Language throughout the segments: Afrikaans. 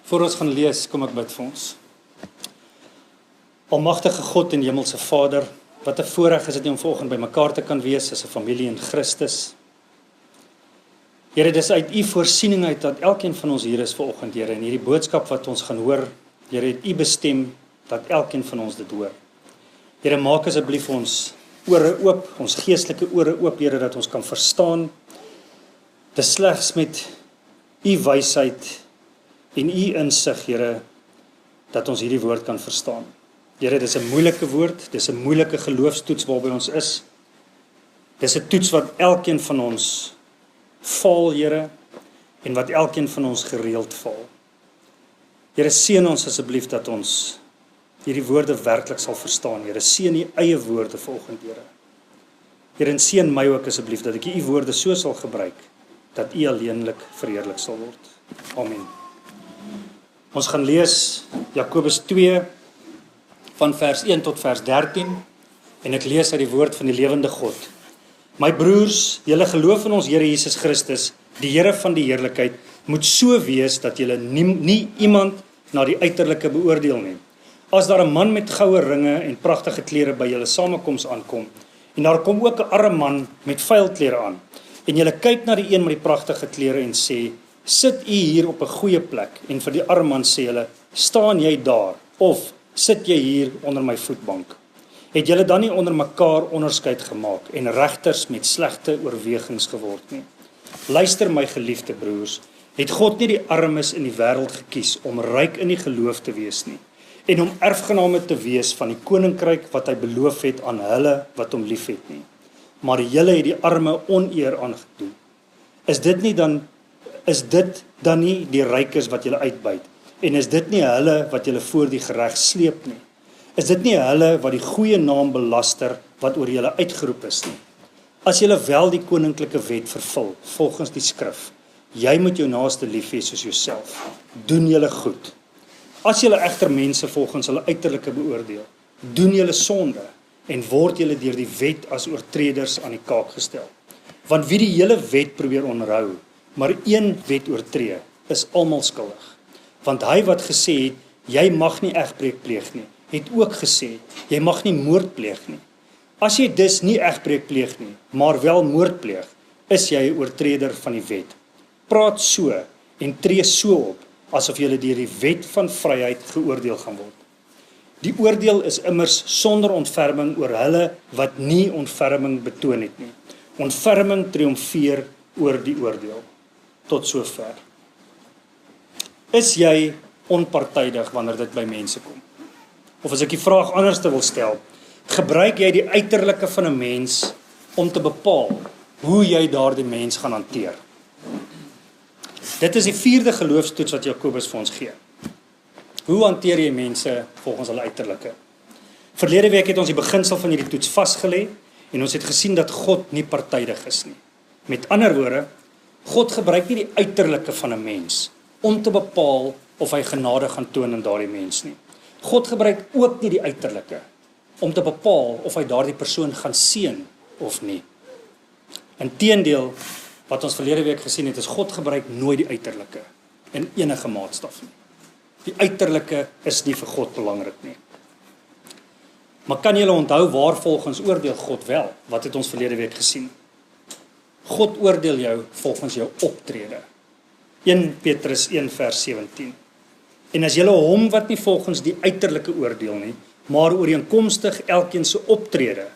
Voor ons gaan lees, kom ek bid vir ons. Almagtige God en Hemelse Vader, wat 'n voorreg is dit om vanoggend by mekaar te kan wees as 'n familie in Christus. Here, dis uit U voorsiening uit dat elkeen van ons hier is vanoggend, Here, en hierdie boodskap wat ons gaan hoor, Here, het U bestem dat elkeen van ons dit hoor. Here, maak asseblief ons ore oop, ons geestelike ore oop, Here, dat ons kan verstaan. Dis slegs met U wysheid en U insig, Here, dat ons hierdie woord kan verstaan. Here, dis 'n moeilike woord, dis 'n moeilike geloofstoets waarby ons is. Dis 'n toets wat elkeen van ons val, Here, en wat elkeen van ons gereeld val. Here, seën ons asseblief dat ons hierdie woorde werklik sal verstaan, Here. Seën U eie woorde vanoggend, Here. Here, en seën my ook asseblief dat ek U woorde so sal gebruik dat U alleenlik verheerlik sal word. Amen. Ons gaan lees Jakobus 2 van vers 1 tot vers 13 en ek lees uit die woord van die lewende God. My broers, julle geloof in ons Here Jesus Christus, die Here van die heerlikheid, moet so wees dat julle nie iemand na die uiterlike beoordeel nie. As daar 'n man met goue ringe en pragtige klere by julle samekoms aankom, en daar kom ook 'n arme man met vuil klere aan, en julle kyk na die een met die pragtige klere en sê, sit u hier op 'n goeie plek, en vir die arme man sê julle, staan jy daar, of sit jy hier onder my voetbank? Het julle dan nie onder mekaar onderskeid gemaak, en regters met slegte oorwegings geword nie? Luister my geliefde broers, het God nie die armes in die wêreld gekies om ryk in die geloof te wees nie, en om erfgename te wees van die koninkryk wat hy beloof het aan hulle wat hom liefhet nie. Maar julle het die arme oneer aangedoen. Is dit dan nie die rykes wat julle uitbuit? En is dit nie hulle wat julle voor die gereg sleep nie? Is dit nie hulle wat die goeie naam belaster wat oor julle uitgeroep is nie? As julle wel die koninklike wet vervul, volgens die skrif, jy moet jou naaste lief hê soos jouself, doen julle goed. As julle egter mense volgens hulle uiterlike beoordeel, doen julle sonde en word julle deur die wet as oortreders aan die kaak gestel. Want wie die hele wet probeer onderhou, maar een wet oortree, is almal skuldig. Want hy wat gesê het, jy mag nie egbreek pleeg nie, het ook gesê, jy mag nie moord pleeg nie. As jy dus nie egbreek pleeg nie, maar wel moord pleeg, is jy 'n oortreder van die wet. Praat so en tree so op, asof julle deur die wet van vryheid geoordeel gaan word. Die oordeel is immers sonder ontferming oor hulle wat nie ontferming betoon het nie. Ontferming triomfeer oor die oordeel. Tot sover. Is jy onpartydig wanneer dit by mense kom? Of as ek die vraag anders te wil stel, gebruik jy die uiterlike van 'n mens om te bepaal hoe jy daardie mens gaan hanteer? Dit is die 4de geloofstoets wat Jakobus vir ons gee. Hoe hanteer jy mense volgens hulle uiterlike? Verlede week het ons die beginsel van hierdie toets vasgelê en ons het gesien dat God nie partydig is nie. Met ander woorde, God gebruik nie die uiterlike van 'n mens om te bepaal of hy genade gaan toon aan daardie mens nie. God gebruik ook nie die uiterlike om te bepaal of hy daardie persoon gaan seën of nie. Inteendeel, wat ons verlede week gesien het, is God gebruik nooit die uiterlike in enige maatstaf nie. Die uiterlike is nie vir God belangrik nie. Maar kan julle onthou waar volgens oordeel God wel? Wat het ons verlede week gesien? God oordeel jou volgens jou optrede. 1 Petrus 1 vers 17. En as julle hom wat nie volgens die uiterlike oordeel nie, maar ooreenkomstig elkeen se optrede,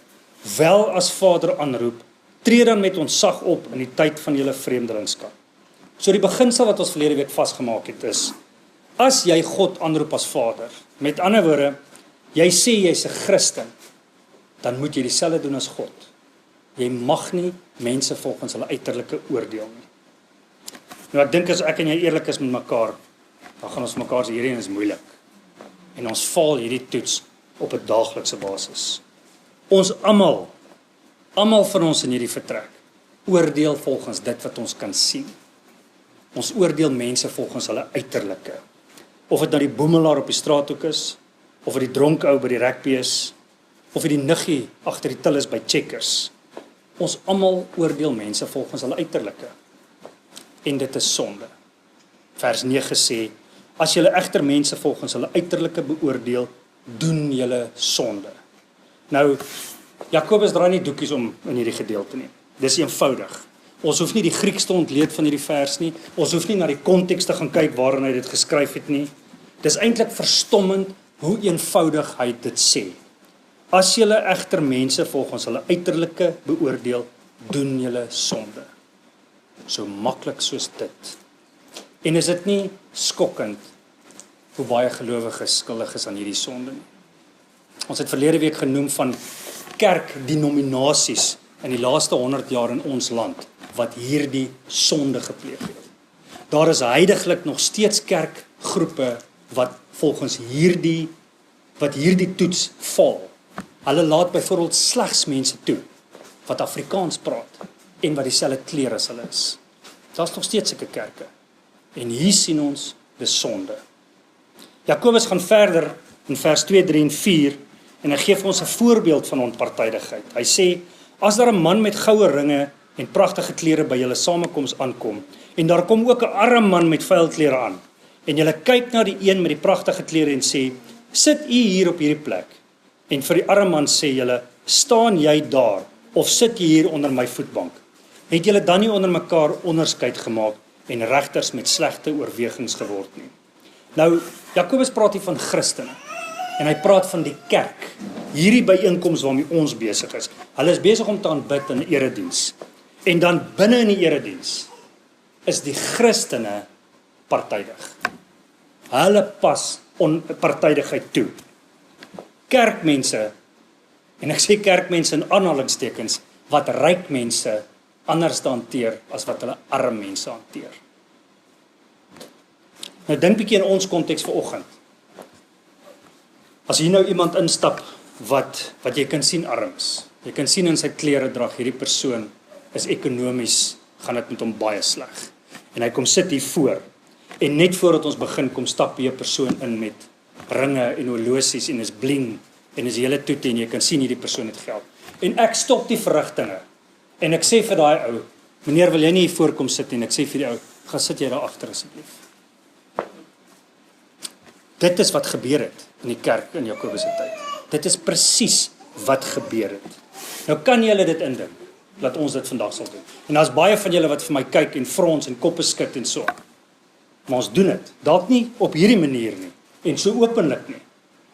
wel as Vader aanroep, tree dan met ontzag op in die tyd van julle vreemdelingskap. So die beginsel wat ons verlede week vasgemaak het is, as jy God aanroep as Vader, met ander woorde, jy sê jy's 'n Christen, dan moet jy dieselfde doen as God. Jy mag nie mense volgens hulle uiterlike oordeel nie. Nou ek dink as ek en jy eerlik is met mekaar, dan gaan ons mekaar sê hierdie is moeilik. En ons val hierdie toets op 'n daaglikse basis. Ons almal van ons in hierdie vertrek, oordeel volgens dit wat ons kan sien. Ons oordeel mense volgens hulle uiterlike. Of dit nou die boemelaar op die straathoek is, of dit die dronk ou by die rugby is, of dit die niggie agter die til is by Checkers. Ons almal oordeel mense volgens hulle uiterlike. En dit is sonde. Vers 9 sê, As julle egter mense volgens hulle uiterlike beoordeel, doen julle sonde. Nou, Jakobus draai nie doekies om in hierdie gedeelte nie. Dis eenvoudig. Ons hoef nie die Grieks te ontleed van hierdie vers nie. Ons hoef nie na die konteks te gaan kyk waarin hy dit geskryf het nie. Dis eintlik verstommend hoe eenvoudig hy dit sê. As julle egter mense volgens hulle uiterlike beoordeel, doen julle sonde. So maklik soos dit. En is dit nie skokkend hoe baie gelowiges skuldig is aan hierdie sonde nie? Ons het verlede week genoem van kerkdenominasies in die laaste 100 jaar in ons land wat hierdie sonde gepleeg het. Daar is heidaglik nog steeds kerkgroepe wat volgens hierdie toets val. Hulle laat byvoorbeeld slegs mense toe wat Afrikaans praat en wat dieselfde kleur as hulle is. Daar's nog steeds sulke kerke. En hier sien ons dis sonde. Jakobus gaan verder in vers 2, 3 en 4 en hy gee vir ons 'n voorbeeld van onpartydigheid. Hy sê, as daar 'n man met goue ringe en pragtige klere by julle samekoms aankom, en daar kom ook 'n arm man met vuil klere aan, en julle kyk na die een met die pragtige klere en sê, sit u hier op hierdie plek, en vir die arm man sê julle, staan jy daar, of sit jy hier onder my voetbank, het julle dan nie onder mekaar onderskeid gemaak, en regters met slegte oorwegings geword nie. Nou, Jakobus praat hier van Christene, en hy praat van die kerk, hierdie byeenkoms waarmee ons besig is. Hulle is besig om te aanbid in 'n erediens. En dan binne in die erediens is die Christene partydig. Hulle pas onpartydigheid toe. Kerkmense, en ek sê kerkmense in aanhalingstekens, wat ryk mense anders hanteer as wat hulle arm mense hanteer. Nou dink bietjie in ons konteks vanoggend. As hier nou iemand instap wat jy kan sien arms, jy kan sien in sy kleredrag, hierdie persoon is ekonomies, gaan dit met hom baie sleg. En hy kom sit hier voor, en net voordat ons begin, kom stap hier 'n persoon in met ringe en horlosies, en is bling, en is hele toete, en jy kan sien hierdie persoon het geld. En ek stop die verrigtinge, en ek sê vir daai ou, meneer, wil jy nie hier voorkom sit nie, en ek sê vir die ou, gaan sit jy daar agter asseblief. Dit is wat gebeur het in die kerk in Jakobus se tyd. Dit is presies wat gebeur het. Nou kan julle dit indink, dat ons dit vandag sal doen. En daar's baie van julle wat vir my kyk en frons en koppe skud en so. Maar ons doen dit, dalk nie op hierdie manier nie, en so openlik nie.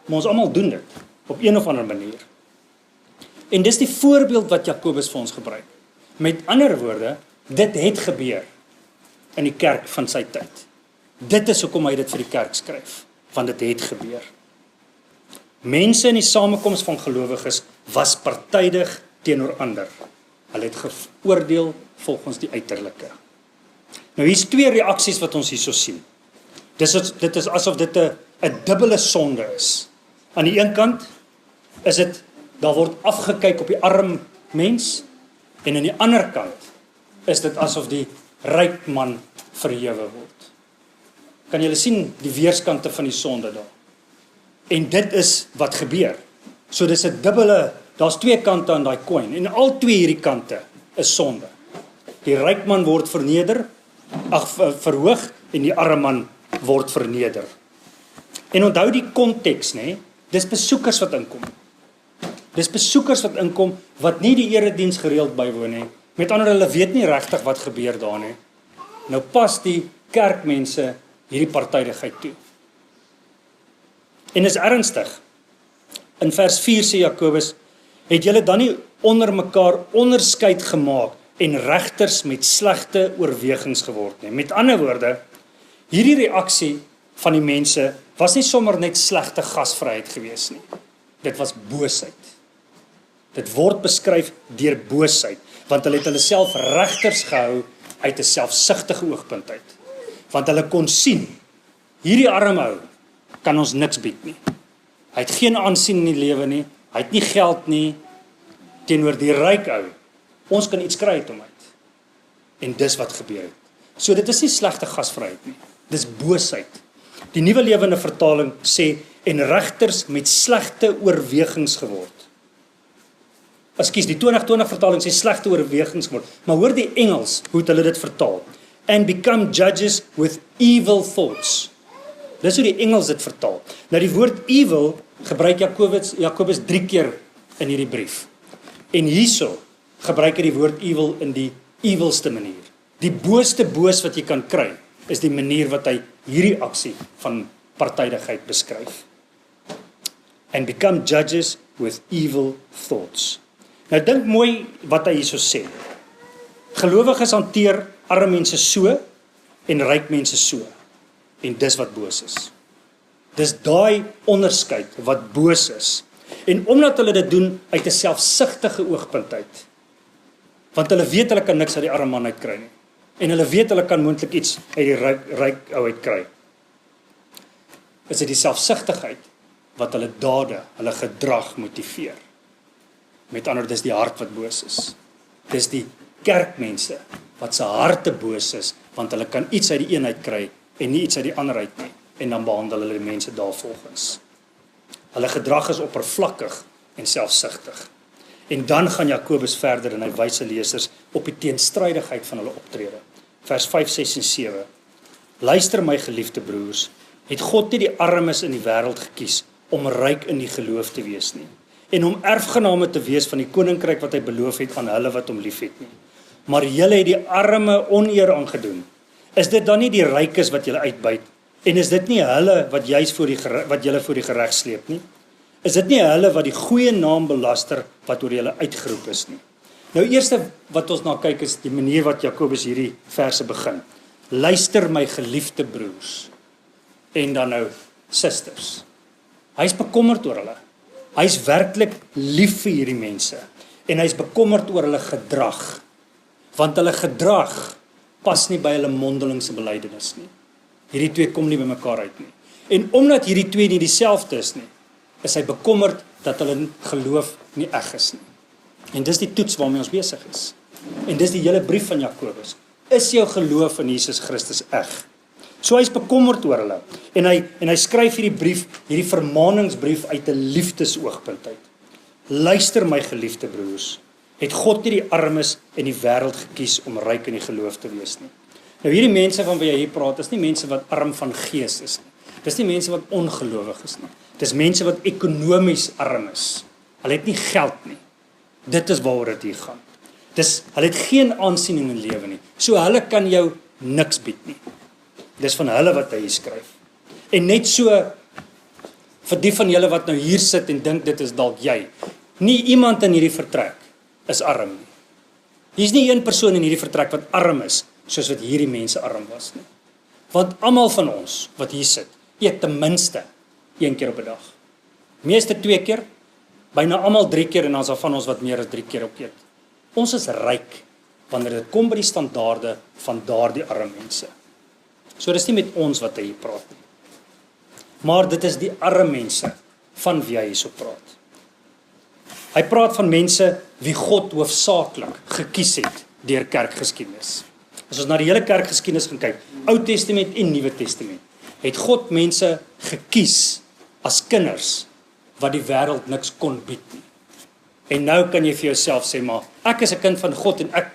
Maar ons almal doen dit, op een of ander manier. En dis die voorbeeld wat Jakobus vir ons gebruik. Met ander woorde, dit het gebeur in die kerk van sy tyd. Dit is hoekom hy dit vir die kerk skryf, want dit het gebeur. Mense in die samekoms van gelowiges was partydig teenoor ander. Hulle het geoordeel volgens die uiterlike. Nou hier's twee reaksies wat ons hierso sien. Dit is asof dit 'n dubbele sonde is. Aan die een kant is dit, daar word afgekyk op die arm mens, en aan die ander kant is dit asof die ryk man verhewe word. Kan julle sien die weerskante van die sonde daar? En dit is wat gebeur. So dis 'n dubbele, daar's twee kante aan daai koin, en al twee hierdie kante is sonde. Die ryk man word verhoog, en die arme man word verneder. En onthou die konteks, nê? Dis besoekers wat inkom. Dis besoekers wat inkom, wat nie die erediens gereeld bywoon nie. Met ander, hulle weet nie regtig wat gebeur daar nie. Nou pas die kerkmense hierdie partydigheid toe. En is ernstig. In vers 4 sê Jakobus, het julle dan nie onder mekaar onderskeid gemaak en regters met slegte oorwegings geword nie. Met ander woorde, hierdie reaksie van die mense was nie sommer net slegte gasvryheid gewees nie. Dit was boosheid. Dit word beskryf deur boosheid, want hulle het hulle self regters gehou uit 'n selfsugtige oogpunt uit. Want hulle kon sien, hierdie arme ou kan ons niks bied nie. Hy het geen aansien in die lewe nie, hy het nie geld nie, teenoor die ryk ou. Ons kan iets kry uit hom uit. En dis wat gebeur het. So dit is nie slegte gasvryheid nie, dis boosheid. Die Nuwe Lewende Vertaling sê, en regters met slegte oorwegings geword. Ekskuus, die 2020 vertaling sê slegte oorwegings geword, maar hoor die Engels, hoe het hulle dit vertaal? And become judges with evil thoughts. Dis hoe die Engels dit vertaal. Nou die woord evil gebruik Jakobus 3 keer in hierdie brief. En hierso gebruik hy die woord evil in die evilste manier. Die booste boos wat jy kan kry, is die manier wat hy hierdie aksie van partydigheid beskryf. And become judges with evil thoughts. Nou dink mooi wat hy hierso sê. Gelowiges hanteer arme mense so en ryk mense so. En dis wat boos is. Dis daai onderskeid wat boos is. En omdat hulle dit doen uit 'n selfsugtige oogpunt uit, want hulle weet hulle kan niks uit die arme man uit kry nie. En hulle weet hulle kan moontlik iets uit die ryk ou uit kry. Is dit die selfsugtigheid wat hulle dade, hulle gedrag motiveer. Met ander woorde, dis die hart wat boos is. Dis die kerkmense wat se harte boos is, want hulle kan iets uit die een uit kry en nie iets uit die ander uit nie. En dan behandel hulle die mense daarvolgens. Hulle gedrag is oppervlakkig en selfsugtig. En dan gaan Jakobus verder en hy wys sy lesers op die teenstrydigheid van hulle optrede. Vers 5, 6 en 7. Luister my geliefde broers, het God nie die armes in die wêreld gekies om ryk in die geloof te wees nie, en om erfgename te wees van die koninkryk wat hy beloof het aan hulle wat hom liefhet nie. Maar julle het die arme oneer aangedoen. Is dit dan nie die rykes wat julle uitbuit? En is dit nie hulle wat juis wat julle voor die gereg sleep nie? Is dit nie hulle wat die goeie naam belaster wat oor julle uitgeroep is nie? Nou eerste wat ons na kyk is die manier wat Jakobus hierdie verse begin. Luister my geliefde broers en dan nou susters. Hy's bekommerd oor hulle. Hy's werklik lief vir hierdie mense en hy's bekommerd oor hulle gedrag. Want hulle gedrag pas nie by hulle mondelingse belydenis nie. Hierdie twee kom nie by mekaar uit nie. En omdat hierdie twee nie dieselfde is nie, is hy bekommerd dat hulle geloof nie eg is nie. En dis die toets waarmee ons besig is. En dis die hele brief van Jakobus. Is jou geloof in Jesus Christus eg? So hy's bekommerd oor hulle. En hy skryf hierdie brief, hierdie vermaningsbrief uit 'n liefdesoogpunt uit. Luister my geliefde broers, het God nie die armes in die wêreld gekies om ryk in die geloof te wees nie. Nou hierdie mense van wie hy hier praat, is nie mense wat arm van gees is nie. Dis nie mense wat ongelowig is nie. Dis mense wat ekonomies arm is. Hulle het nie geld nie. Dit is waaroor dit hier gaan. Hulle het geen aansien in hulle lewe nie. So hulle kan jou niks bied nie. Dis van hulle wat hy hier skryf. En net so vir die van julle wat nou hier sit en dink dit is dalk jy. Nie iemand in hierdie vertrek is arm nie. Hier's nie een persoon in hierdie vertrek wat arm is soos wat hierdie mense arm was nie. Want almal van ons wat hier sit, eet ten minste 1 keer op 'n dag. Meeste 2 keer, byna almal 3 keer en dan is daar van ons wat meer as 3 keer op eet. Ons is ryk wanneer dit kom by die standaarde van daardie arme mense. So dis nie met ons wat hy hier praat nie. Maar dit is die arme mense van wie hy hierso praat. Hy praat van mense wie God hoofsaaklik gekies het deur kerkgeskiedenis. As ons na die hele kerkgeskiedenis gaan kyk, Ou Testament en Nuwe Testament, het God mense gekies as kinders wat die wêreld niks kon bied nie. En nou kan jy vir jouself sê, maar ek is 'n kind van God en ek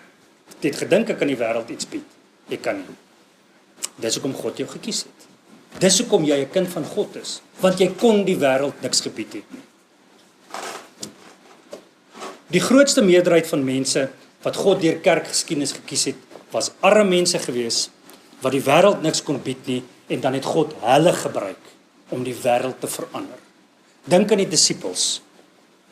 het gedink ek kan die wêreld iets bied. Jy kan nie. Dis hoekom God jou gekies het. Dis hoekom jy 'n kind van God is, want jy kon die wêreld niks gebied het nie. Die grootste meerderheid van mense wat God deur kerkgeskiedenis gekies het, was arme mense gewees wat die wêreld niks kon bied nie, en dan het God hulle gebruik om die wêreld te verander. Dink aan die disippels.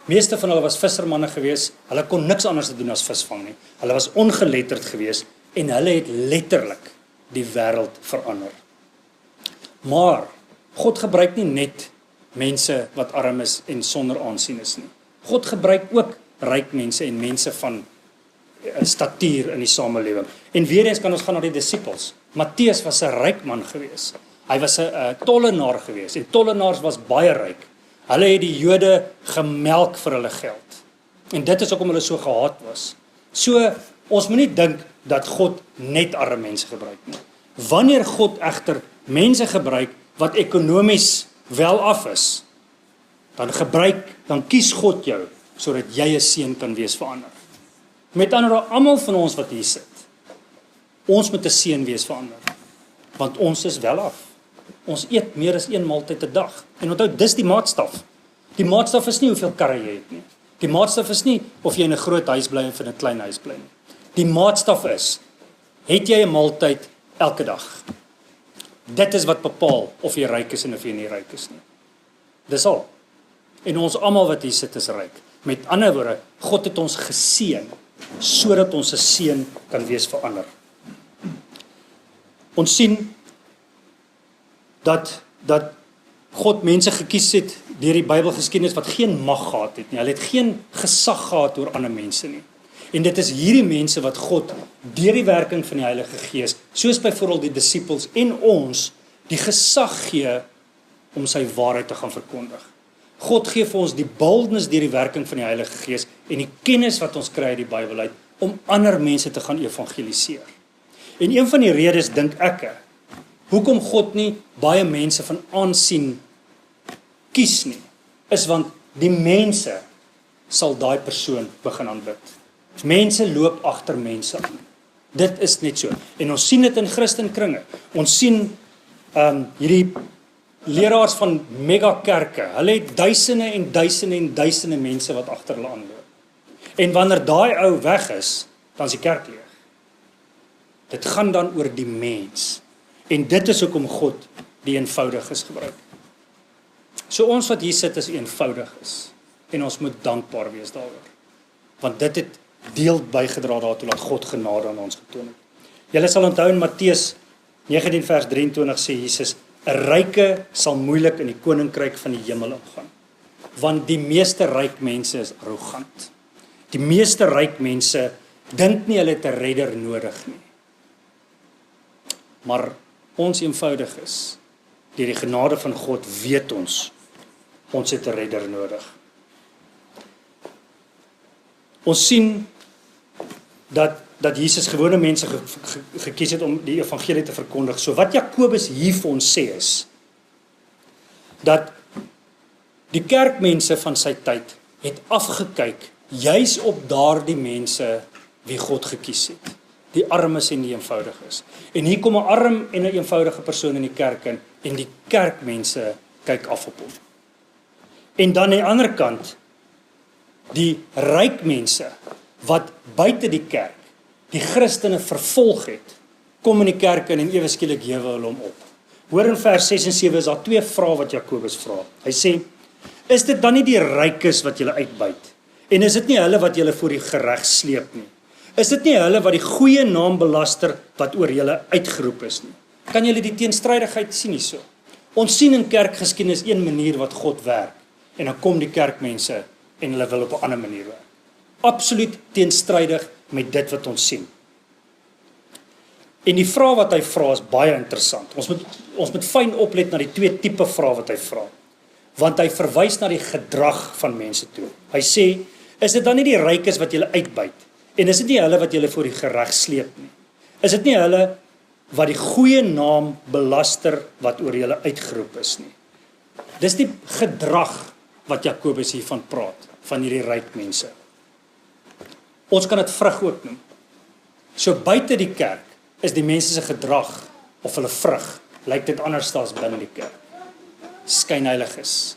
Meeste van hulle was vissermanne gewees, hulle kon niks anders doen as visvang nie. Hulle was ongeletterd gewees en hulle het letterlik die wêreld verander. Maar God gebruik nie net mense wat arm is en sonder aansien is nie. God gebruik ook ryk mense en mense van statuur in die samelewing. En weer eens kan ons gaan na die disippels. Matteus was 'n ryk man gewees. Hy was 'n tollenaar gewees en tollenaars was baie ryk. Hulle het die Jode gemelk vir hulle geld. En dit is hoekom hulle so gehaat was. So ons moet nie dink dat God net arme mense gebruik nie. Wanneer God egter mense gebruik wat ekonomies wel af is, dan kies God jou sodat jy 'n seën kan wees vir ander. Met ander woorde, almal van ons wat hier sit, ons moet 'n seën wees vir ander, want ons is wel af. Ons eet meer as een maaltyd 'n dag. En onthou, dis die maatstaf. Die maatstaf is nie hoeveel karre jy het nie. Die maatstaf is nie of jy in 'n groot huis bly of in 'n klein huis bly nie. Die maatstaf is, het jy 'n maaltyd elke dag? Dit is wat bepaal of jy ryk is en of jy nie ryk is nie. Dis al. En ons almal wat hier sit is ryk. Met ander woorde, God het ons geseën sodat ons 'n seën kan wees vir ander. Ons sien dat God mense gekies het deur die Bybelgeskiedenis wat geen mag gehad het nie. Hulle het geen gesag gehad oor ander mense nie. En dit is hierdie mense wat God deur die werking van die Heilige Gees, soos byvoorbeeld die disippels en ons, die gesag gee om sy waarheid te gaan verkondig. God gee vir ons die boldness deur die werking van die Heilige Gees en die kennis wat ons kry uit die Bybel uit om ander mense te gaan evangeliseer. En een van die redes dink ek, hoekom God nie baie mense van aansien kies nie, is want die mense sal daai persoon begin aanbid. Mense loop agter mense aan. Dit is net so. En ons sien dit in Christenkringe. Ons sien hierdie leraars van megakerke. Hulle het duisende en duisende en duisende mense wat agter hulle aanloop. En wanneer daai ou weg is, dan is die kerk leeg. Dit gaan dan oor die mens. En dit is hoekom God die eenvoudiges gebruik. So ons wat hier sit is eenvoudig is. En ons moet dankbaar wees daaroor. Want dit het deel bygedra daartoe dat God genade aan ons getoon het. Julle sal onthou in Matteus 19 vers 23 sê Jesus, 'n ryke sal moeilik in die koninkryk van die hemel ingaan. Want die meeste ryk mense is arrogant. Die meeste ryk mense dink nie hulle het 'n redder nodig nie. Maar ons eenvoudig is, deur die genade van God weet ons het 'n redder nodig. Ons sien dat Jesus gewone mense gekies het om die evangelie te verkondig. So wat Jakobus hier vir ons sê is, dat die kerkmense van sy tyd het afgekyk juis op daardie mense wie God gekies het. Die armes en die eenvoudiges. En hier kom 'n arm en 'n eenvoudige persoon in die kerk in, en die kerkmense kyk af op hom. En dan aan die ander kant, die ryk mense wat buite die kerk die Christene vervolg het, kom in die kerk in en ewe skielik hewe hulle hom op. Hoor in vers 6 en 7 is daar twee vrae wat Jakobus vra. Hy sê, is dit dan nie die rykes wat julle uitbuit? En is dit nie hulle wat julle voor die gereg sleep nie? Is dit nie hulle wat die goeie naam belaster wat oor julle uitgeroep is nie? Kan julle die teenstrydigheid sien hierso? Ons sien in kerkgeskiedenis een manier wat God werk, en dan kom die kerkmense en hulle wil op 'n ander manier werk. Absoluut teenstrydig met dit wat ons sien. En die vraag wat hy vra is baie interessant. Ons moet fyn oplet na die twee tipe vrae wat hy vra. Want hy verwys na die gedrag van mense toe. Hy sê, is dit dan nie die rykes wat julle uitbuit? En is dit nie hulle wat julle voor die gereg sleep nie? Is dit nie hulle wat die goeie naam belaster wat oor julle uitgeroep is nie? Dis die gedrag wat Jakobus hiervan praat, van hierdie ryk mense. Ons kan dit vrug ook noem. So buite die kerk is die mense se gedrag of hulle vrug, lyk dit anders as binne die kerk. Skynheiliges.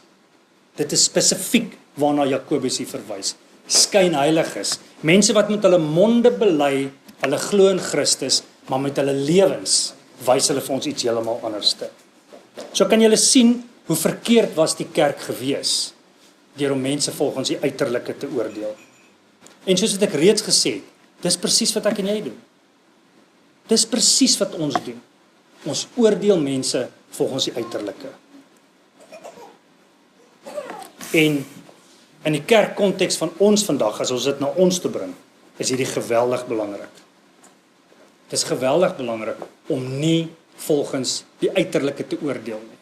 Dit is spesifiek waarna Jakobus hier verwys. Skynheiliges. Mense wat met hulle monde bely, hulle glo in Christus, maar met hulle lewens wys hulle vir ons iets heeltemal anderste. So kan julle sien hoe verkeerd was die kerk gewees deur om mense volgens die uiterlike te oordeel. En soos ek reeds gesê het, dis presies wat ek en jy doen. Dis presies wat ons doen. Ons oordeel mense volgens die uiterlike. En in die kerkkonteks van ons vandag, as ons dit na ons toe bring, is hierdie geweldig belangrik. Dit is geweldig belangrik om nie volgens die uiterlike te oordeel nie,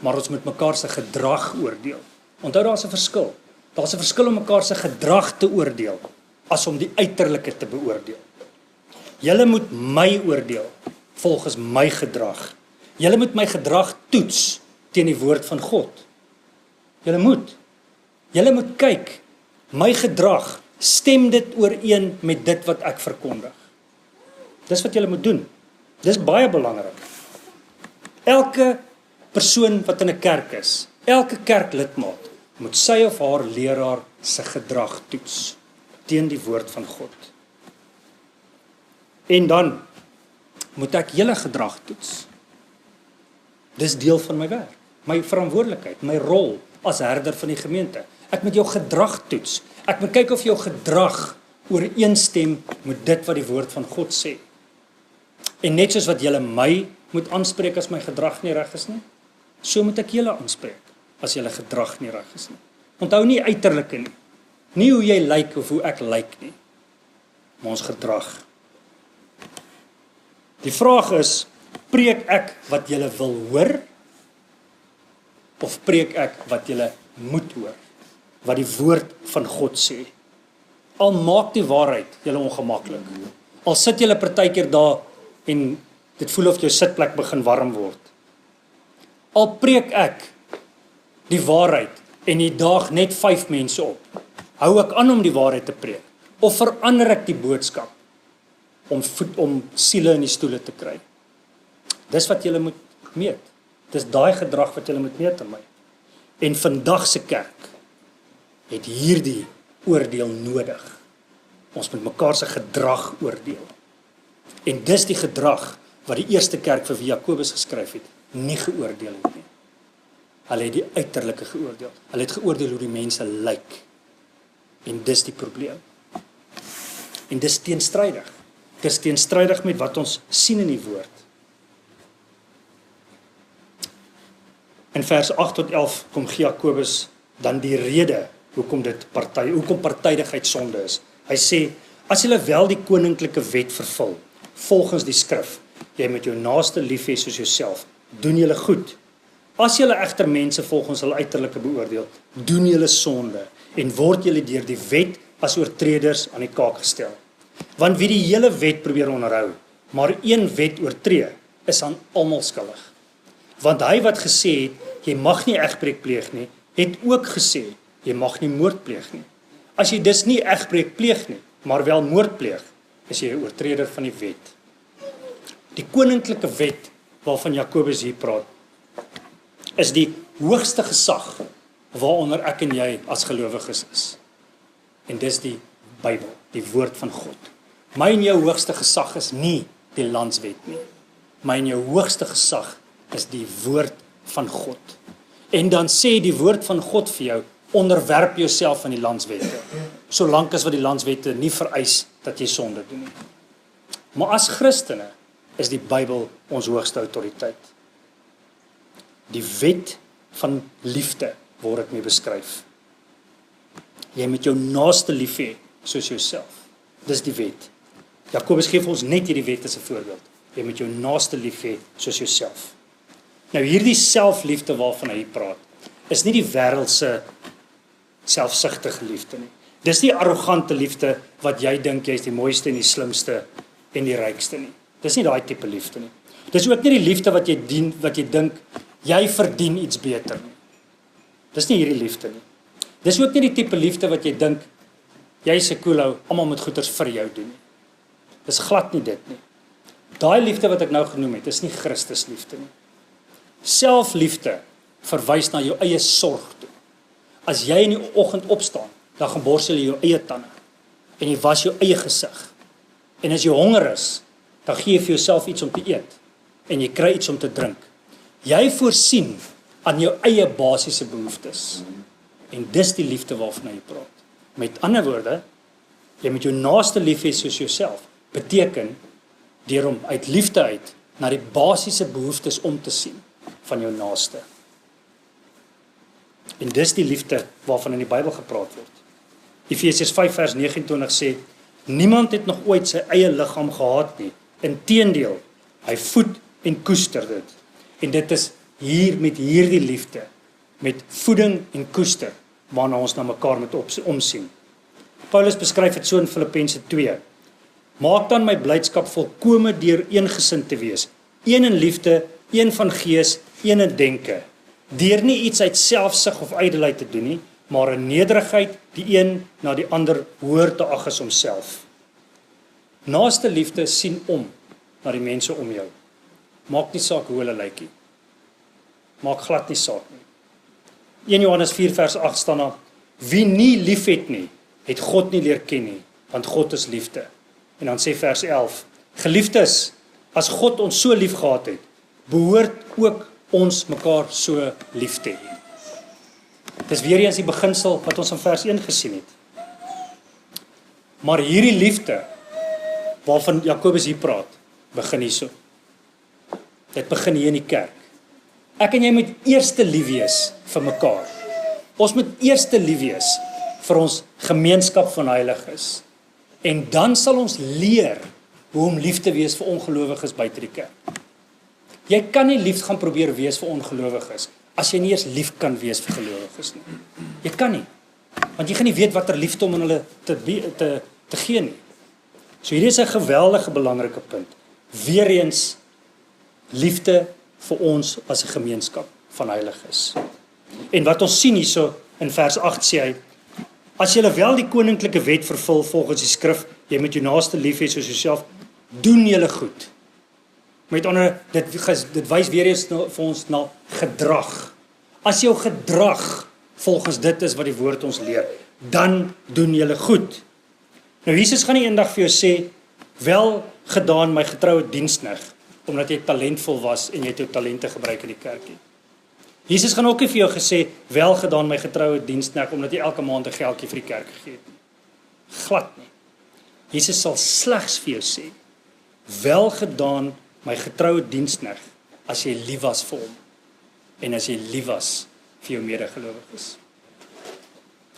maar ons moet mekaar se gedrag oordeel. Onthou, daar's 'n verskil. Daar's 'n verskil om mekaar se gedrag te oordeel as om die uiterlike te beoordeel. Julle moet my oordeel volgens my gedrag. Julle moet my gedrag toets teen die woord van God. Julle moet kyk, my gedrag, stem dit ooreen met dit wat ek verkondig. Dis wat julle moet doen. Dis baie belangrik. Elke persoon wat in 'n kerk is, elke kerklidmaat, moet sy of haar leraar se gedrag toets teen die woord van God. En dan moet ek julle gedrag toets. Dis deel van my werk, my verantwoordelikheid, my rol as herder van die gemeente. Ek moet jou gedrag toets. Ek moet kyk of jou gedrag ooreenstem met dit wat die woord van God sê. En net soos wat julle my moet aanspreek as my gedrag nie reg is nie, so moet ek julle aanspreek as julle gedrag nie reg is nie. Onthou nie uiterlike nie. Nie hoe jy lyk of hoe ek lyk nie, maar ons gedrag. Die vraag is, preek ek wat julle wil hoor, of preek ek wat julle moet hoor, wat die woord van God sê? Al maak die waarheid julle ongemaklik. Al sit julle partykeer daar en dit voel of jou sitplek begin warm word. Al preek ek die waarheid en die daag net 5 mense op, hou ek aan om die waarheid te preek, of verander ek die boodskap om siele in die stoele te kry? Dis wat julle moet meet. Dis daai gedrag wat julle moet meet aan my. En vandag se kerk het hierdie oordeel nodig. Ons moet mekaar se gedrag oordeel. En dis die gedrag wat die eerste kerk vir wie Jakobus geskryf het, nie geoordeel het nie. Hulle het die uiterlike geoordeel. Hulle het geoordeel hoe die mense lyk. En dis die probleem. En dis teenstrydig. Dis teenstrydig met wat ons sien in die woord. In vers 8 tot 11 kom Jakobus dan die rede hoekom partydigheid sonde is. Hy sê, as julle wel die koninklike wet vervul, volgens die skrif, jy moet jou naaste lief hê soos jouself, doen julle goed. As julle egter mense volgens hulle uiterlike beoordeel, doen julle sonde en word julle deur die wet as oortreders aan die kaak gestel. Want wie die hele wet probeer onderhou, maar een wet oortree, is aan almal skuldig. Want hy wat gesê het, jy mag nie egbreek pleeg nie, het ook gesê, jy mag nie moord pleeg nie. As jy dus nie egbreek pleeg nie, maar wel moord pleeg, is jy 'n oortreder van die wet. Die koninklike wet waarvan Jakobus hier praat, is die hoogste gesag waaronder ek en jy as gelowiges is. En dis die Bybel, die woord van God. My en jou hoogste gesag is nie die landswet nie. My en jou hoogste gesag is die woord van God. En dan sê die woord van God vir jou, onderwerp jouself aan die landswette, solank as wat die landswette nie vereis dat jy sonde doen nie. Maar as Christene is die Bybel ons hoogste autoriteit. Die wet van liefde word dit mee beskryf. Jy moet jou naaste lief hê soos jouself. Dis die wet. Jakobus gee vir ons net hierdie wet as 'n voorbeeld. Jy moet jou naaste lief hê soos jouself. Nou hierdie selfliefde waarvan hy praat, is nie die wêreldse selfsugtige liefde nie. Dis die arrogante liefde wat jy dink jy is die mooiste en die slimste en die rykste nie. Dis nie daai tipe liefde nie. Dis ook nie die liefde wat jy dink jy verdien iets beter nie. Dis nie hierdie liefde nie. Dis ook nie die tipe liefde wat jy dink jy's 'n koelhou, almal moet goeders vir jou doen nie. Dis glad nie dit nie. Daai liefde wat ek nou genoem het, is nie Christus liefde nie. Selfliefde verwys na jou eie sorg toe. As jy in die oggend opstaan, dan gaan borsel jy jou eie tande en jy was jou eie gesig. En as jy honger is, dan gee jy vir jouself iets om te eet en jy kry iets om te drink. Jy voorsien aan jou eie basiese behoeftes. En dis die liefde waarvan hy praat. Met ander woorde, jy moet jou naaste lief hê soos jouself. Beteken deur om uit liefde uit na die basiese behoeftes om te sien van jou naaste. En dis die liefde waarvan in die Bybel gepraat word. Efesiërs 5 vers 29 sê, niemand het nog ooit sy eie liggaam gehaat nie. Inteendeel, hy voed en koester dit. En dit is hier met hierdie liefde, met voeding en koester, waarna ons na mekaar moet omsien. Paulus beskryf dit so in Filippense 2. Maak dan my blydskap volkome deur eengesind te wees. Een in liefde, een van gees, een in denke. Deur nie iets uit selfsug of ydelheid te doen nie, maar in nederigheid die een na die ander hoër te ag as homself. Naaste liefde sien om na die mense om jou. Maak nie saak hoe hulle lyk nie. maak glad nie saak nie. 1 Johannes 4 vers 8 staan daar: wie nie lief het nie, het God nie leer ken nie, want God is liefde. En dan sê vers 11: geliefdes, as God ons so lief gehad het, behoort ook ons mekaar so lief te hê. Dis weer eens die beginsel wat ons in vers 1 gesien het. Maar hierdie liefde, waarvan Jakobus hier praat, begin hierso. Dit begin hier in die kerk. Ek en jy moet eers lief wees vir mekaar. Ons moet eers lief wees vir ons gemeenskap van heiliges. En dan sal ons leer hoe om lief te wees vir ongelowiges buite die kerk. Jy kan nie lief gaan probeer wees vir ongelowiges as jy nie eers lief kan wees vir gelowiges nie. Jy kan nie, want jy gaan nie weet watter liefde om aan hulle te gee nie. So hierdie is 'n geweldige belangrike punt. Weereens liefde vir ons as 'n gemeenskap van heiliges. En wat ons sien hierso in vers 8 sê hy: as julle wel die koninklike wet vervul volgens die skrif, jy moet jou naaste lief hê soos jouself, doen julle goed. Met ander, dit wys weer eens vir ons na gedrag. As jou gedrag volgens dit is wat die woord ons leer, dan doen julle goed. Nou Jesus gaan nie eendag vir jou sê, wel gedaan my getroue diensknegt, omdat jy talentvol was en jy het jou talente gebruik in die kerkie. Jesus gaan ook nie vir jou gesê, wel gedaan my getroue diensknegt, omdat jy elke maand 'n geldjie vir die kerk gegee het. Glad nie. Jesus sal slegs vir jou sê, wel gedaan my getroue diensknegt, as jy lief was vir hom, en as jy lief was vir jou medegelowiges.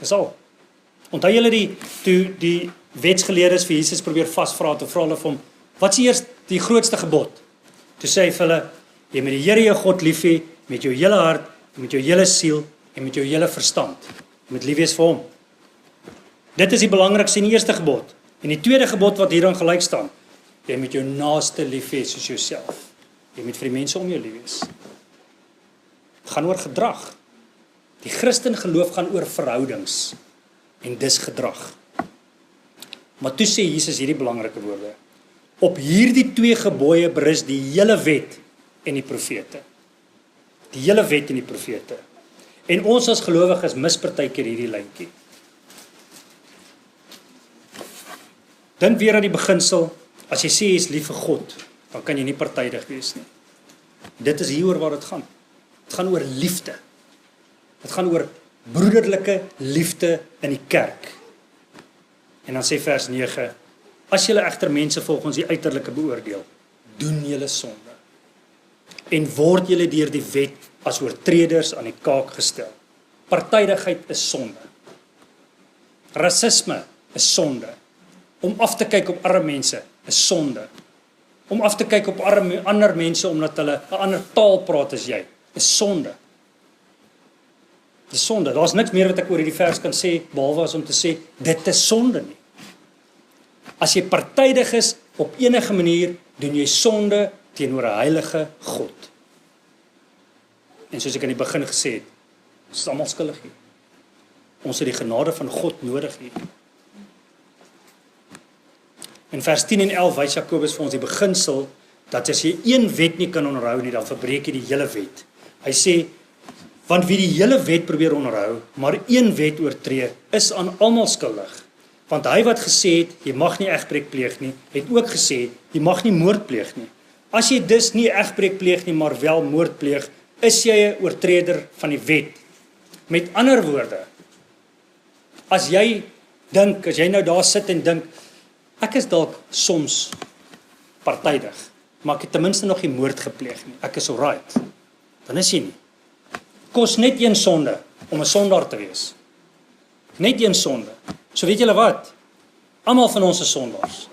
Dis al. Onthou julle toe die wetsgeleerdes vir Jesus probeer vasvra, toe vra hulle vir hom, wat is eers die grootste gebod? Toe sê hy vir hulle, jy moet die Here jou God lief hê, met jou hele hart, met jou hele siel, en met jou hele verstand. Jy moet lief wees vir hom. Dit is die belangrikste en die eerste gebod. En die tweede gebod wat hieraan gelyk staan, jy moet jou naaste lief hê soos jouself. Jy moet vir die mense om jou lief wees. Het gaan oor gedrag. Die Christen geloof gaan oor verhoudings, en dis gedrag. Maar toe sê Jesus hierdie belangrike woorde: op hierdie 2 gebooie berus die hele wet en die profete. Die hele wet en die profete. En ons as gelowiges mis partykeer hierdie lyntjie. Dink weer aan die beginsel, as jy sê jy is lief vir God, dan kan jy nie partydig wees nie. Dit is hieroor waar dit gaan. Dit gaan oor liefde. Dit gaan oor broederlike liefde in die kerk. En dan sê vers 9, as julle egter mense volgens die uiterlike beoordeel, doen julle sonde. En word julle deur die wet as oortreders aan die kaak gestel. Partydigheid is sonde. Rasisme is sonde. Om af te kyk op arme mense is sonde. Om af te kyk op ander mense omdat hulle 'n ander taal praat as jy, is sonde. Dis sonde. Daar's niks meer wat ek oor hierdie vers kan sê, behalwe as om te sê, dit is sonde nie. As jy partydig is op enige manier, doen jy sonde teenoor 'n heilige God. En soos ek in die begin gesê het, ons is almal skuldig hier. Ons het die genade van God nodig hier. In vers 10 en 11 wys Jakobus vir ons die beginsel, dat as jy een wet nie kan onderhou nie, dan verbreek jy die hele wet. Hy sê, want wie die hele wet probeer onderhou, maar een wet oortree, is aan almal skuldig. Want hy wat gesê het, jy mag nie egbreek pleeg nie, het ook gesê, jy mag nie moord pleeg nie. As jy dus nie egbreek pleeg nie, maar wel moord pleeg, is jy 'n oortreder van die wet. Met ander woorde, as jy nou daar sit en dink, ek is dalk soms partydig, maar ek het ten minste nog nie moord gepleeg nie, ek is alright, dan is jy nie. Kos net een sonde om 'n sondaar te wees. Net een sonde. So weet julle wat? Almal van ons is sondaars.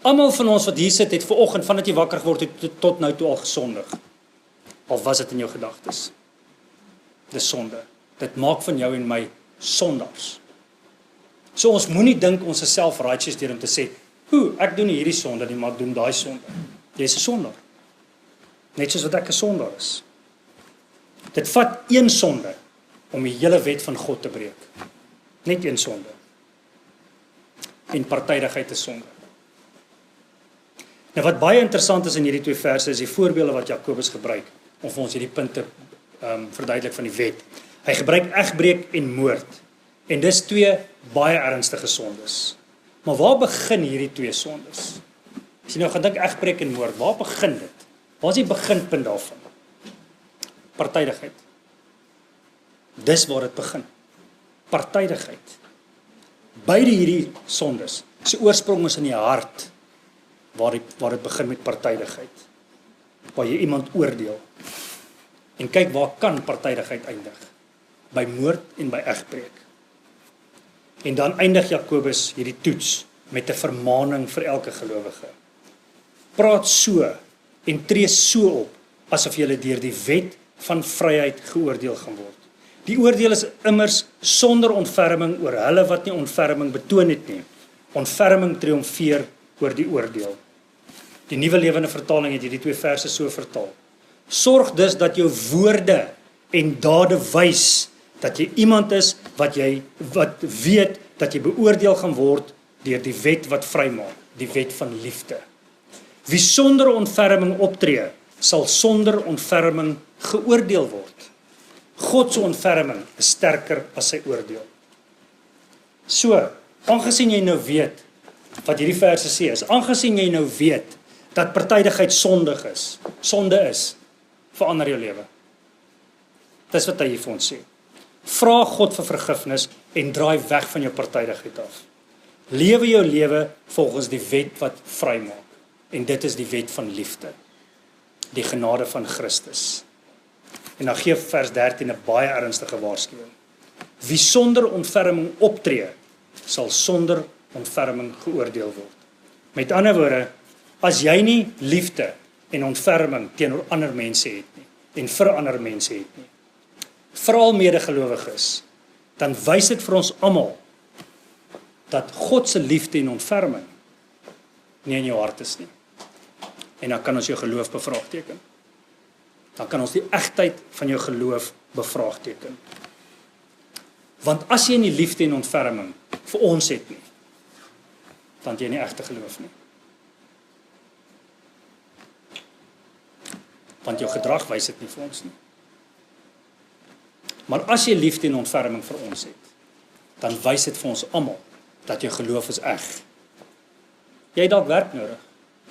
Almal van ons wat hier sit, het vanoggend vandat jy wakker geword het tot nou toe al gesondig. Al was dit in jou gedagtes. Dis sonde. Dit maak van jou en my sondaars. So ons moenie dink ons is self-righteous deur om te sê, ek doen nie hierdie sonde nie, maar ek doen daai sonde. Jy's 'n sondaar. Net soos wat ek 'n sondaar is. Dit vat een sonde om die hele wet van God te breek. Net een sonde. En partydigheid is sonde. Nou wat baie interessant is in hierdie 2 verse is die voorbeelde wat Jakobus gebruik om vir ons hierdie punte verduidelik van die wet. Hy gebruik egbreek en moord. En dis twee baie ernstige sondes. Maar waar begin hierdie twee sondes? As jy nou gaan dink egbreek en moord, waar begin dit? Waar is die beginpunt daarvan? Partydigheid. Dis waar dit begin. Partydigheid. Beide hierdie sondes, se oorsprong is in die hart, waar dit begin met partydigheid. Waar jy iemand oordeel. En kyk, waar kan partydigheid eindig? By moord en by egbreek. En dan eindig Jakobus hierdie toets met 'n vermaaning vir elke gelowige. Praat so en tree so op, asof jy deur die wet van vryheid geoordeel gaan word. Die oordeel is immers sonder ontferming oor hulle wat nie ontferming betoon het nie. Ontferming triomfeer oor die oordeel. Die Nuwe Lewende Vertaling het hierdie twee verse so vertaal. Sorg dus dat jou woorde en dade wys dat jy iemand is wat weet dat jy beoordeel gaan word deur die wet wat vrymaak, die wet van liefde. Wie sonder ontferming optree, sal sonder ontferming geoordeel word. God se ontferming is sterker as sy oordeel. So, aangesien jy nou weet wat hierdie verse sê is, aangesien jy nou weet dat partydigheid sonde is, verander jou lewe. Dis wat hy hier vir ons sê. Vra God vir vergifnis en draai weg van jou partydigheid af. Lewe jou lewe volgens die wet wat vrymaak. En dit is die wet van liefde. Die genade van Christus. En dan gee vers 13 'n baie ernstige waarskuwing. Wie sonder ontferming optree, sal sonder ontferming geoordeel word. Met ander woorde, as jy nie liefde en ontferming teenoor ander mense het nie, en vir ander mense het nie, veral medegelowiges, dan wys dit vir ons almal dat God se liefde en ontferming nie in jou hart is nie. En dan kan ons jou geloof bevraagteken. Dan kan ons die egtheid van jou geloof bevraagteken. Want as jy nie liefde en ontferming vir ons het nie, dan het jy nie egte geloof nie. Want jou gedrag wys dit nie vir ons nie. Maar as jy liefde en ontferming vir ons het, dan wys dit vir ons almal dat jou geloof is eg. Jy het dalk werk nodig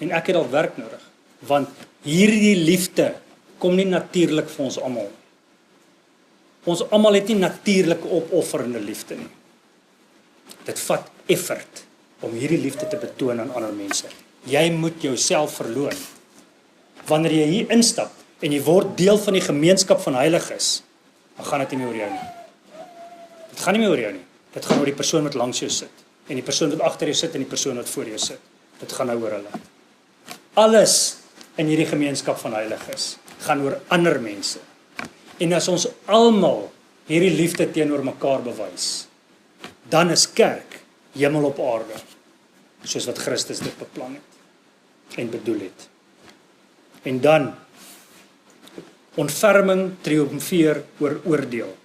en ek het dalk werk nodig, want hierdie liefde kom nie natuurlik vir ons almal. Ons almal het nie natuurlike opofferende liefde nie. Dit vat effort om hierdie liefde te betoon aan ander mense. Jy moet jouself verloon. Wanneer jy hier instap en jy word deel van die gemeenskap van heiliges, dan gaan dit nie meer oor jou nie. Dit gaan nie meer oor jou nie. Dit gaan oor die persoon wat langs jou sit, en die persoon wat agter jou sit en die persoon wat voor jou sit. Dit gaan nou oor hulle. Alles in hierdie gemeenskap van heiliges gaan oor ander mense. En as ons almal hierdie liefde teenoor mekaar bewys, dan is kerk hemel op aarde, soos wat Christus dit beplan het en bedoel het. En dan ontferming triomfeer oor oordeel.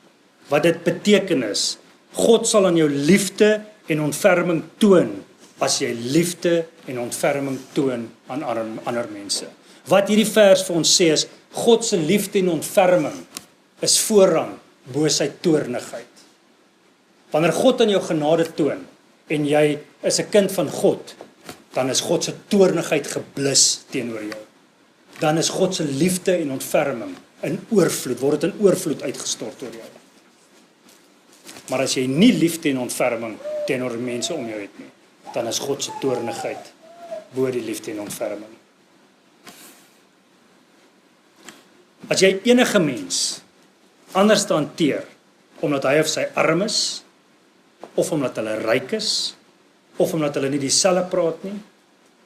Wat dit beteken is, God sal aan jou liefde en ontferming toon as jy liefde en ontferming toon aan ander mense. Wat hierdie vers vir ons sê is, God se liefde en ontferming is voorrang bo sy toornigheid. Wanneer God aan jou genade toon en jy is 'n kind van God, dan is God se toornigheid geblus teenoor jou. Dan is God se liefde en ontferming in oorvloed, word dit in oorvloed uitgestort oor jou. Maar as jy nie liefde en ontferming teenoor mense om jou het nie, dan is God se toornigheid bo die liefde en ontferming. As jy enige mens anders te hanteer, omdat hy of sy arm is, of omdat hulle ryk is, of omdat hulle nie dieselfde praat nie,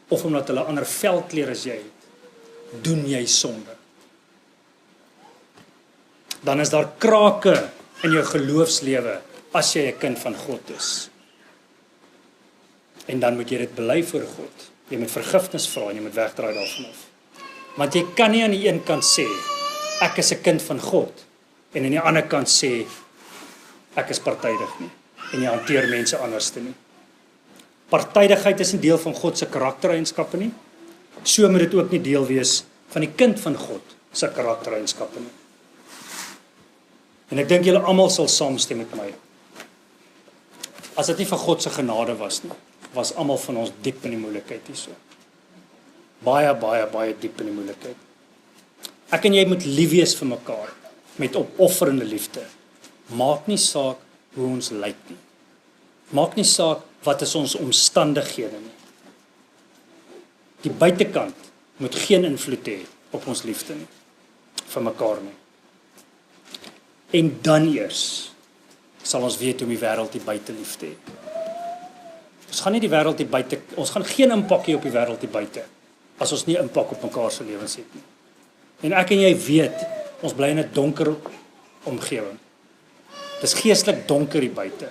of omdat hulle ander velkleur as jy het, doen jy sonde. Dan is daar krake in jou geloofslewe as jy 'n kind van God is. En dan moet jy dit bely voor God. Jy moet vergifnis vra en jy moet wegdraai daarvan af. Want jy kan nie aan die een kant sê, ek is 'n kind van God, en aan die ander kant sê, ek is partydig nie, en jy hanteer mense anderste nie. Partydigheid is nie deel van God se karaktereienskappe nie. So moet dit ook nie deel wees van die kind van God se karaktereienskappe nie. En ek dink julle almal sal saamstem met my. As dit nie vir God se genade was nie, was almal van ons diep in die moeilikheid hierso. Baie, baie, baie diep in die moeilikheid. Ek en jy moet lief wees vir mekaar, met opofferende liefde. Maak nie saak hoe ons lyk nie. Maak nie saak wat is ons omstandighede nie. Die buitekant moet geen invloed hê op ons liefde nie, vir mekaar nie. En dan eers sal ons weet hoe die wêreld die buite lief te hê. Ons gaan nie die wêreld die buite, ons gaan geen impak hê op die wêreld die buite, as ons nie impak op mekaar se lewens het nie. En ek en jy weet, ons bly in 'n donker omgewing. Dis geestelik donker hier buite.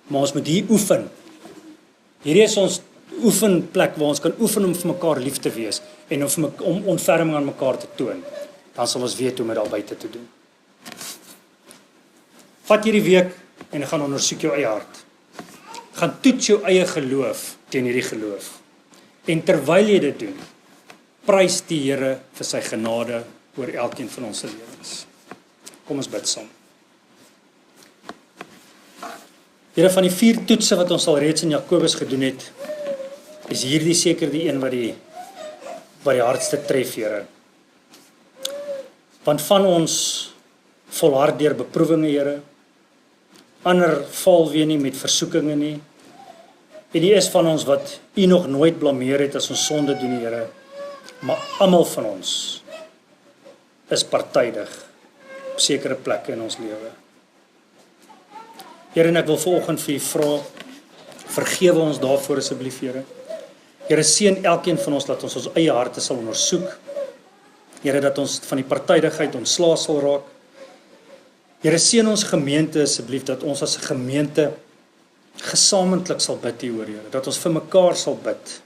Maar ons moet hier oefen. Hierdie is ons oefenplek waar ons kan oefen om vir mekaar lief te wees en om ontferming aan mekaar te toon. Dan sal ons weet hoe om dit daar buite te doen. Vat hierdie week en gaan ondersoek jou eie hart. Gaan toets jou eie geloof teen hierdie geloof. En terwyl jy dit doen, prys die Here vir sy genade oor elkeen van ons se lewens. Kom ons bid saam. Here, van die 4 toetse wat ons al reeds in Jakobus gedoen het, is hierdie seker die een wat die hardste tref, Here. Want van ons volhard deur beproewinge, Here. Ander val weer nie met versoekinge nie. En die is van ons wat U nog nooit blameer het as ons sonde doen, Here. Maar almal van ons is partydig op sekere plekke in ons lewe. Here, en ek wil vanoggend vir U vra, vergewe ons daarvoor asseblief, Here. Here, seën elkeen van ons dat ons eie harte sal ondersoek. Here, dat ons van die partydigheid ontslae sal raak. Here, seën ons gemeente asseblief dat ons as 'n gemeente gesamentlik sal bid hieroor, Here, dat ons vir mekaar sal bid.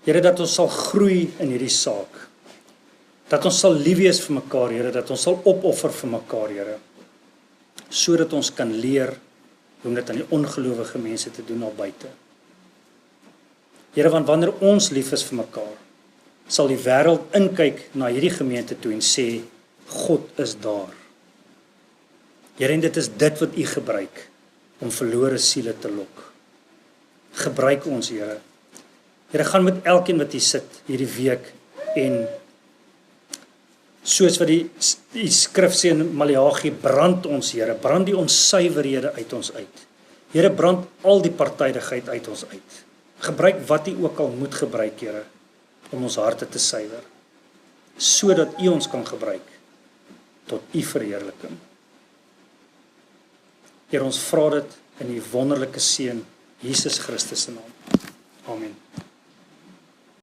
Here, dat ons sal groei in hierdie saak. Dat ons sal lief wees vir mekaar, Here, dat ons sal opoffer vir mekaar, Here, sodat ons kan leer hoe om dit aan die ongelowige mense te doen al buite. Here, want wanneer ons lief is vir mekaar, sal die wêreld inkyk na hierdie gemeente toe en sê, God is daar. Here, en dit is dit wat U gebruik om verlore siele te lok. Gebruik ons, Here. Here, gaan met elkeen wat hier sit hierdie week en soos wat die skrif sê in Maleagi, brand ons, Here, brand die onsuiverhede uit ons uit. Here, brand al die partydigheid uit ons uit. Gebruik wat U ook al moet gebruik, Here, om ons harte te suiwer, sodat U ons kan gebruik tot U verheerliking. Here, ons vra dit in U wonderlike seun Jesus Christus se naam. Amen.